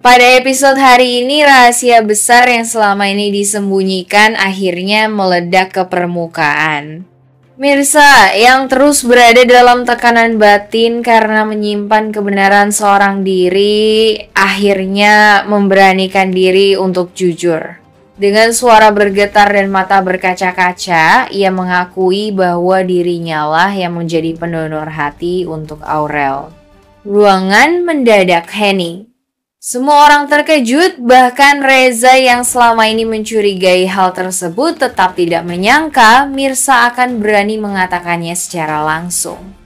Pada episode hari ini, rahasia besar yang selama ini disembunyikan akhirnya meledak ke permukaan. Mirsa yang terus berada dalam tekanan batin karena menyimpan kebenaran seorang diri, akhirnya memberanikan diri untuk jujur. Dengan suara bergetar dan mata berkaca-kaca, ia mengakui bahwa dirinya lah yang menjadi pendonor hati untuk Aurel. Ruangan mendadak hening. Semua orang terkejut, bahkan Reza yang selama ini mencurigai hal tersebut tetap tidak menyangka Mirsa akan berani mengatakannya secara langsung.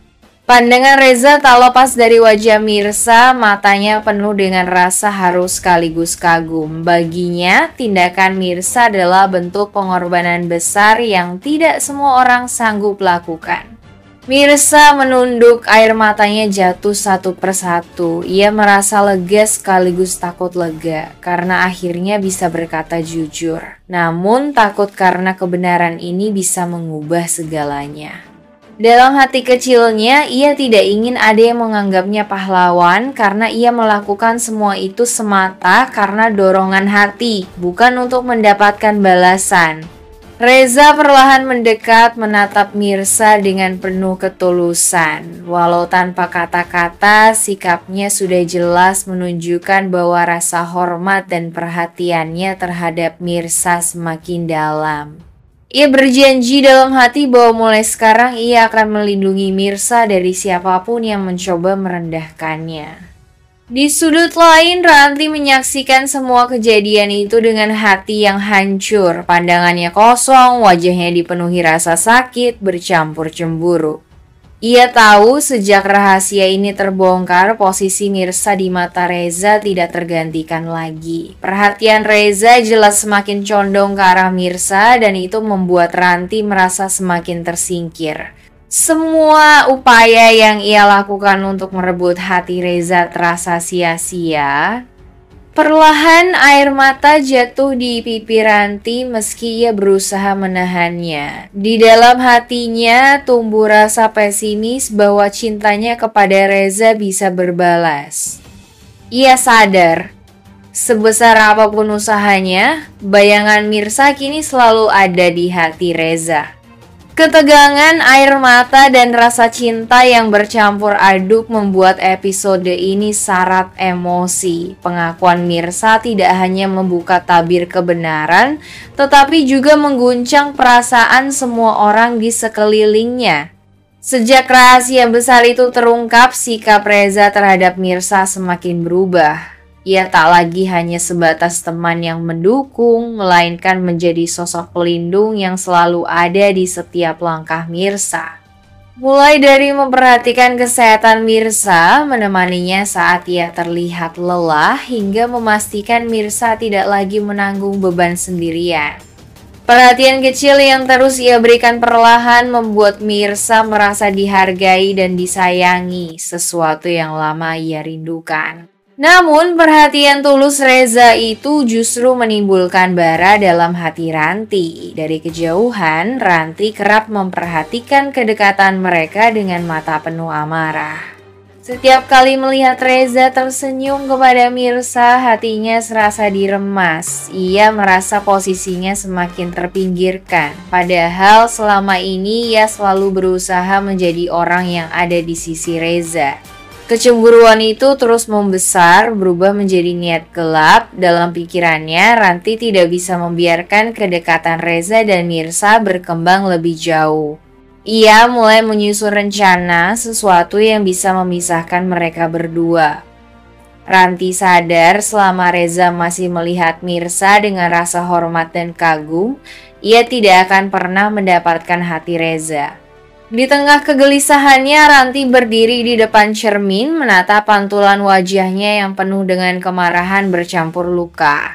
Pandangan Reza tak lepas dari wajah Mirsa, matanya penuh dengan rasa haru sekaligus kagum. Baginya, tindakan Mirsa adalah bentuk pengorbanan besar yang tidak semua orang sanggup lakukan. Mirsa menunduk, air matanya jatuh satu persatu. Ia merasa lega sekaligus takut lega karena akhirnya bisa berkata jujur. Namun takut karena kebenaran ini bisa mengubah segalanya. Dalam hati kecilnya, ia tidak ingin ada yang menganggapnya pahlawan karena ia melakukan semua itu semata karena dorongan hati, bukan untuk mendapatkan balasan. Reza perlahan mendekat menatap Mirsa dengan penuh ketulusan. Walau tanpa kata-kata, sikapnya sudah jelas menunjukkan bahwa rasa hormat dan perhatiannya terhadap Mirsa semakin dalam. Ia berjanji dalam hati bahwa mulai sekarang ia akan melindungi Mirsa dari siapapun yang mencoba merendahkannya. Di sudut lain, Ranti menyaksikan semua kejadian itu dengan hati yang hancur. Pandangannya kosong, wajahnya dipenuhi rasa sakit, bercampur cemburu. Ia tahu sejak rahasia ini terbongkar, posisi Mirsa di mata Reza tidak tergantikan lagi. Perhatian Reza jelas semakin condong ke arah Mirsa dan itu membuat Ranti merasa semakin tersingkir. Semua upaya yang ia lakukan untuk merebut hati Reza terasa sia-sia. Perlahan air mata jatuh di pipi Ranti meski ia berusaha menahannya. Di dalam hatinya tumbuh rasa pesimis bahwa cintanya kepada Reza bisa berbalas. Ia sadar, sebesar apapun usahanya, bayangan Mirsa kini selalu ada di hati Reza. Ketegangan, air mata, dan rasa cinta yang bercampur aduk membuat episode ini syarat emosi. Pengakuan Mirsa tidak hanya membuka tabir kebenaran, tetapi juga mengguncang perasaan semua orang di sekelilingnya. Sejak rahasia besar itu terungkap, sikap Reza terhadap Mirsa semakin berubah. Ia tak lagi hanya sebatas teman yang mendukung, melainkan menjadi sosok pelindung yang selalu ada di setiap langkah Mirsa. Mulai dari memperhatikan kesehatan Mirsa, menemaninya saat ia terlihat lelah, hingga memastikan Mirsa tidak lagi menanggung beban sendirian. Perhatian kecil yang terus ia berikan perlahan membuat Mirsa merasa dihargai dan disayangi, sesuatu yang lama ia rindukan. Namun perhatian tulus Reza itu justru menimbulkan bara dalam hati Ranti. Dari kejauhan, Ranti kerap memperhatikan kedekatan mereka dengan mata penuh amarah. Setiap kali melihat Reza tersenyum kepada Mirsa, hatinya serasa diremas. Ia merasa posisinya semakin terpinggirkan. Padahal selama ini ia selalu berusaha menjadi orang yang ada di sisi Reza. Kecemburuan itu terus membesar, berubah menjadi niat gelap. Dalam pikirannya, Ranti tidak bisa membiarkan kedekatan Reza dan Mirsa berkembang lebih jauh. Ia mulai menyusun rencana, sesuatu yang bisa memisahkan mereka berdua. Ranti sadar selama Reza masih melihat Mirsa dengan rasa hormat dan kagum, ia tidak akan pernah mendapatkan hati Reza. Di tengah kegelisahannya, Ranti berdiri di depan cermin menatap pantulan wajahnya yang penuh dengan kemarahan bercampur luka.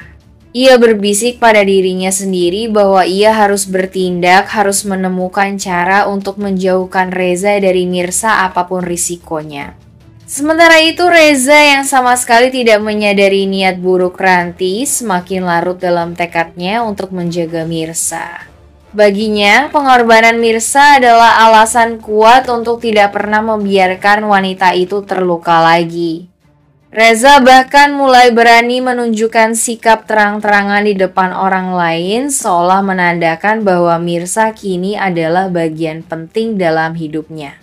Ia berbisik pada dirinya sendiri bahwa ia harus bertindak, harus menemukan cara untuk menjauhkan Reza dari Mirsa apapun risikonya. Sementara itu, Reza yang sama sekali tidak menyadari niat buruk Ranti semakin larut dalam tekadnya untuk menjaga Mirsa. Baginya, pengorbanan Mirsa adalah alasan kuat untuk tidak pernah membiarkan wanita itu terluka lagi. Reza bahkan mulai berani menunjukkan sikap terang-terangan di depan orang lain, seolah menandakan bahwa Mirsa kini adalah bagian penting dalam hidupnya.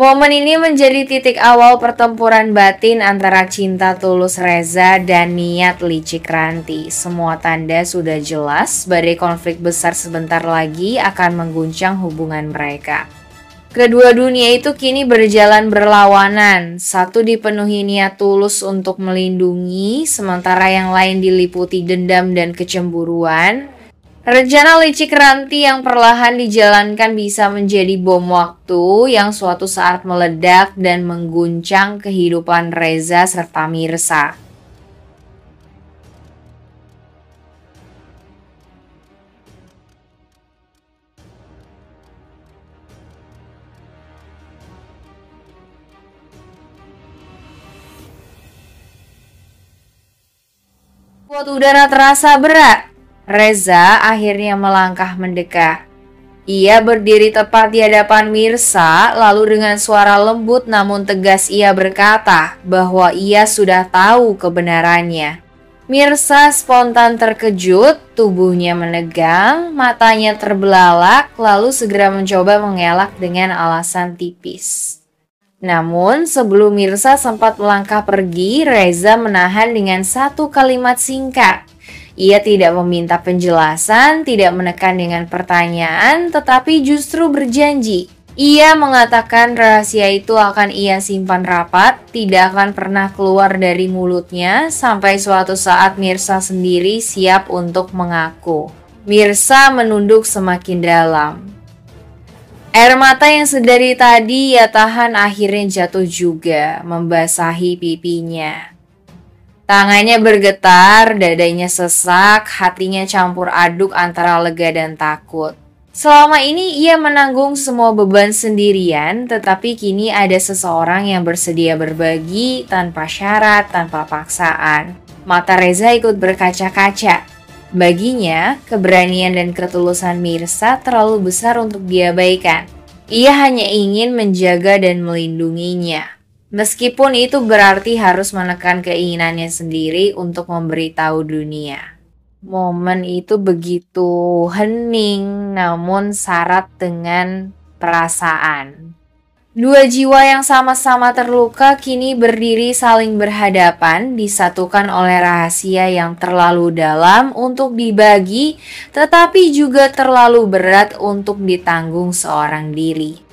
Momen ini menjadi titik awal pertempuran batin antara cinta tulus Reza dan niat licik Ranti. Semua tanda sudah jelas, badai konflik besar sebentar lagi akan mengguncang hubungan mereka. Kedua dunia itu kini berjalan berlawanan. Satu dipenuhi niat tulus untuk melindungi, sementara yang lain diliputi dendam dan kecemburuan. Rencana licik Ranti yang perlahan dijalankan bisa menjadi bom waktu yang suatu saat meledak dan mengguncang kehidupan Reza serta Mirsa. Buat udara terasa berat, Reza akhirnya melangkah mendekat. Ia berdiri tepat di hadapan Mirsa, lalu dengan suara lembut namun tegas ia berkata bahwa ia sudah tahu kebenarannya. Mirsa spontan terkejut, tubuhnya menegang, matanya terbelalak, lalu segera mencoba mengelak dengan alasan tipis. Namun sebelum Mirsa sempat melangkah pergi, Reza menahan dengan satu kalimat singkat. Ia tidak meminta penjelasan, tidak menekan dengan pertanyaan, tetapi justru berjanji. Ia mengatakan rahasia itu akan ia simpan rapat, tidak akan pernah keluar dari mulutnya, sampai suatu saat Mirsa sendiri siap untuk mengaku. Mirsa menunduk semakin dalam. Air mata yang sedari tadi ia tahan akhirnya jatuh juga, membasahi pipinya. Tangannya bergetar, dadanya sesak, hatinya campur aduk antara lega dan takut. Selama ini ia menanggung semua beban sendirian, tetapi kini ada seseorang yang bersedia berbagi tanpa syarat, tanpa paksaan. Mata Reza ikut berkaca-kaca. Baginya, keberanian dan ketulusan Mirsa terlalu besar untuk diabaikan. Ia hanya ingin menjaga dan melindunginya. Meskipun itu berarti harus menekan keinginannya sendiri untuk memberitahu dunia. Momen itu begitu hening namun syarat dengan perasaan. Dua jiwa yang sama-sama terluka kini berdiri saling berhadapan, disatukan oleh rahasia yang terlalu dalam untuk dibagi, tetapi juga terlalu berat untuk ditanggung seorang diri.